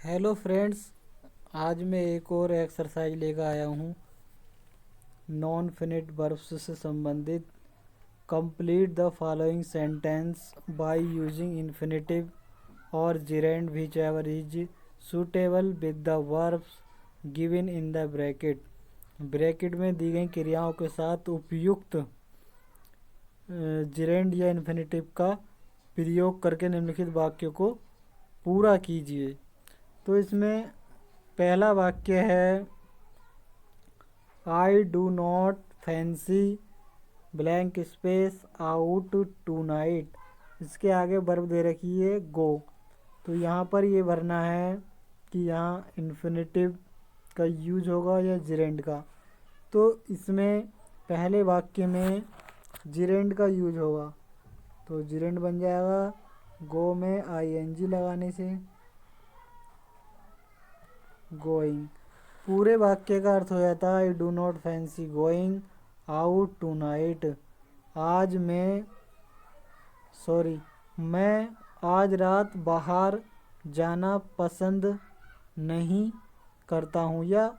Hello friends. आज मैं एक और एक्सरसाइज लेकर आया हूँ नॉन फिनिट वर्ब्स से संबंधित। Complete the following sentence by using infinitive और gerund whichever is suitable with the verbs given in the bracket. Bracket में दी गई क्रियाओं के साथ उपयुक्त जिरेंड या इन्फिनेटिव का प्रयोग करके निम्नलिखित वाक्य को पूरा कीजिए। तो इसमें पहला वाक्य है I do not fancy blank space out tonight. इसके आगे वर्ब दे रखी है गो। तो यहाँ पर ये भरना है कि यहाँ इन्फिनेटिव का यूज होगा या जिरेंड का। तो इसमें पहले वाक्य में जिरेंड का यूज होगा, तो जिरेंड बन जाएगा गो में आईएनजी लगाने से गोइंग। पूरे वाक्य का अर्थ हो जाता है I do not fancy going out tonight. मैं आज रात बाहर जाना पसंद नहीं करता हूँ, या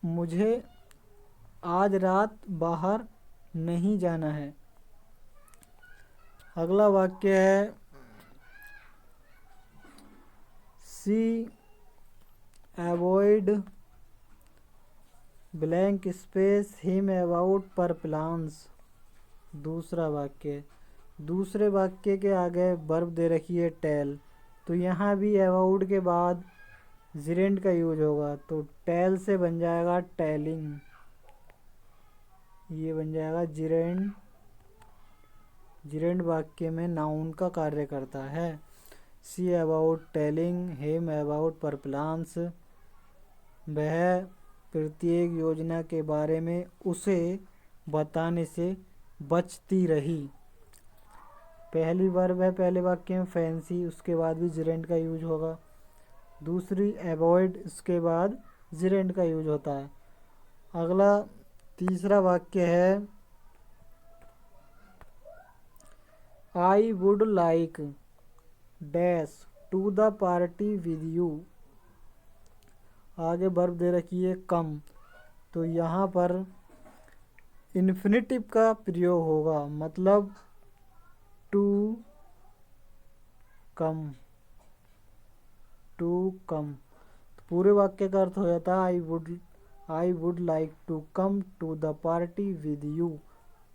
मुझे आज रात बाहर नहीं जाना है। अगला वाक्य है she avoid blank space him about पर प्लान्स। दूसरे वाक्य के आगे वर्ब दे रखी है टेल। तो यहाँ भी अबाउट के बाद जिरेंड का यूज होगा, तो टेल से बन जाएगा टेलिंग। ये बन जाएगा जिरेंड। जिरेंड वाक्य में नाउन का कार्य करता है। See about telling him about पर प्लान्स। वह प्रत्येक योजना के बारे में उसे बताने से बचती रही। पहली वर्ब है पहले वाक्य में फैंसी, उसके बाद भी जिरेंड का यूज होगा। दूसरी अवॉइड, इसके बाद जिरेंड का यूज होता है। अगला तीसरा वाक्य है I would like dash to the party with you. आगे वर्ब दे रखी है कम। तो यहाँ पर इन्फिनेटिव का प्रयोग होगा, मतलब टू कम। तो पूरे वाक्य का अर्थ हो जाता है I would like to come to the party with you.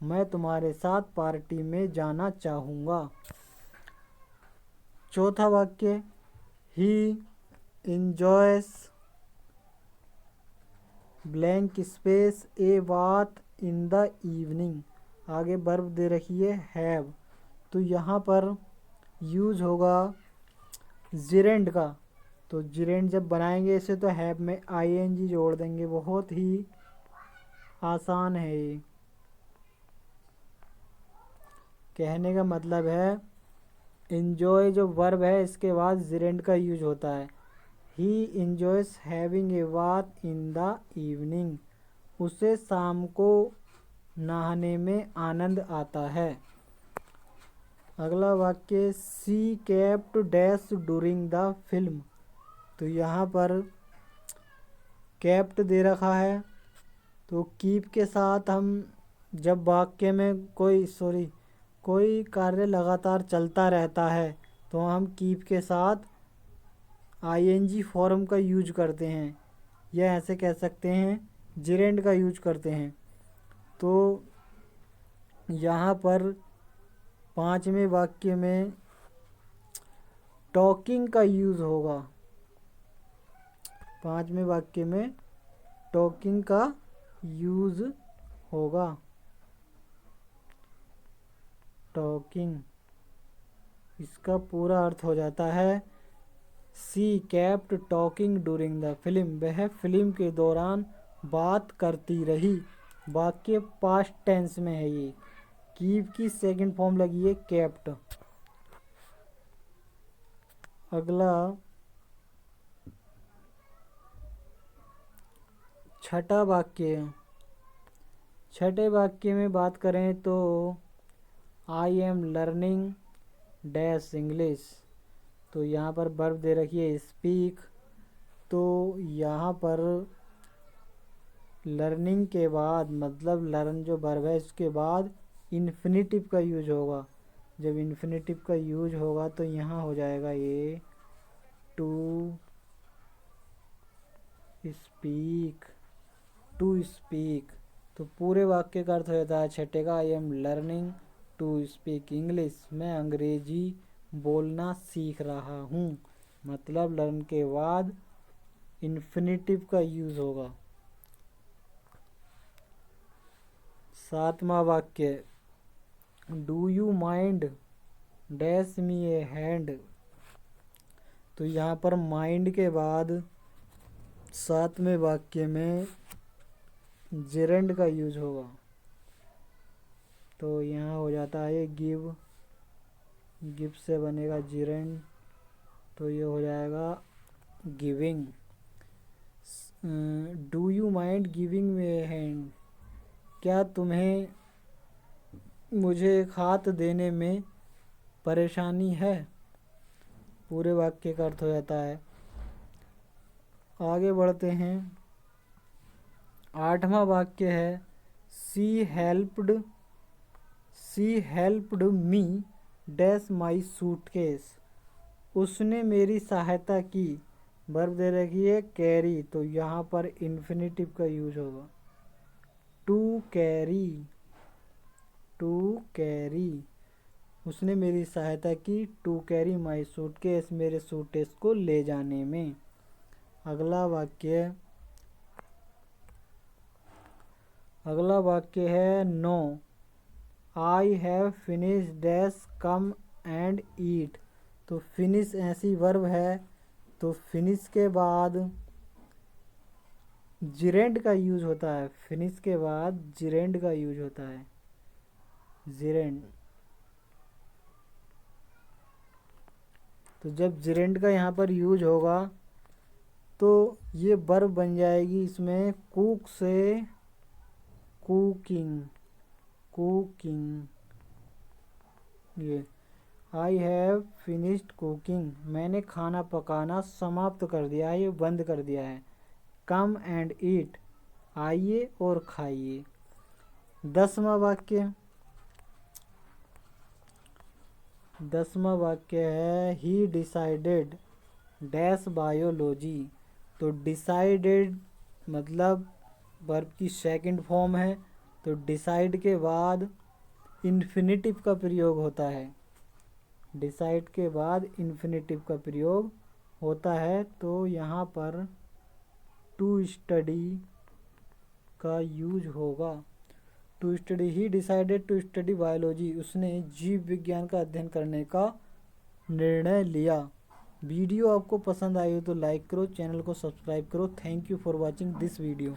मैं तुम्हारे साथ पार्टी में जाना चाहूँगा। चौथा वाक्य he enjoys blank space a bath in the evening. आगे वर्ब दे रखी है हैव। तो यहाँ पर यूज होगा जिरेंड का। तो जिरेंड जब बनाएंगे इसे तो हैव में आईएनजी जोड़ देंगे। बहुत ही आसान है ये। कहने का मतलब है इंजॉय जो वर्ब है इसके बाद जिरेंड का यूज होता है। He enjoys having a bath in the evening. उसे शाम को नहाने में आनंद आता है। अगला वाक्य she kept dash during the film. तो यहाँ पर केप्ट दे रखा है, तो कीप के साथ हम जब वाक्य में कोई कार्य लगातार चलता रहता है तो हम कीप के साथ आईएनजी फॉर्म का यूज करते हैं, या ऐसे कह सकते हैं जिरेंड का यूज करते हैं। तो यहाँ पर पांचवें वाक्य में टॉकिंग का यूज होगा। पांचवें वाक्य में टॉकिंग का यूज होगा। टॉकिंग, इसका पूरा अर्थ हो जाता है she kept talking during the film. वह फिल्म के दौरान बात करती रही। वाक्य पास्ट टेंस में है। ये कीप की सेकंड फॉर्म लगी है केप्ट। अगला छठा वाक्य। छठे वाक्य में बात करें तो आई एम लर्निंग डैश इंग्लिश। तो यहाँ पर वर्ब दे रखी है स्पीक, तो यहाँ पर लर्निंग के बाद मतलब लर्न जो वर्ब है इसके बाद इन्फिनिटिव का यूज होगा। जब इन्फिनिटिव का यूज होगा तो यहाँ हो जाएगा ये टू स्पीक, टू स्पीक। तो पूरे वाक्य का अर्थ हो जाता है छठे का, I am learning to speak English, मैं अंग्रेजी बोलना सीख रहा हूँ। मतलब लर्न के बाद इन्फिनिटिव का यूज होगा। सातवां वाक्य, do you mind dash me A hand. तो यहाँ पर माइंड के बाद सातवें वाक्य में जेरेंड का यूज होगा। तो यहाँ हो जाता है गिव, गिव से बनेगा जेरेंड, तो ये हो जाएगा giving. Do you mind giving me A hand, क्या तुम्हें मुझे एक हाथ देने में परेशानी है। पूरे वाक्य का अर्थ हो जाता है। आगे बढ़ते हैं। आठवां वाक्य है she helped me dash my suitcase, उसने मेरी सहायता की। वर्ब दे रखी है कैरी, तो यहाँ पर इन्फिनिटिव का यूज होगा टू कैरी, टू कैरी। उसने मेरी सहायता की टू कैरी माई सूटकेस, मेरे सूटकेस को ले जाने में। अगला वाक्य है no, I have finish dash come and eat. तो फिनिश ऐसी वर्ब है, तो फिनिश के बाद जिरेंड का यूज होता है। फिनिश के बाद जिरेंड का यूज होता है, जिरेंड। तो जब जिरेंड का यहाँ पर यूज होगा तो ये वर्ब बन जाएगी इसमें कुक से कुकिंग, कुकिंग। ये आई हैव फिनिश्ड कुकिंग, मैंने खाना पकाना समाप्त कर दिया है, ये बंद कर दिया है। कम एंड ईट, आइए और खाइए। 10वां वाक्य है ही डिसाइडेड डैश बायोलॉजी। तो डिसाइडेड मतलब वर्ब की सेकंड फॉर्म है, तो डिसाइड के बाद इन्फिनिटिव का प्रयोग होता है। डिसाइड के बाद इन्फिनिटिव का प्रयोग होता है, तो यहाँ पर टू स्टडी का यूज होगा। To study, he decided to study biology, उसने जीव विज्ञान का अध्ययन करने का निर्णय लिया। वीडियो आपको पसंद आई हो तो लाइक करो, चैनल को सब्सक्राइब करो। Thank you for watching this video.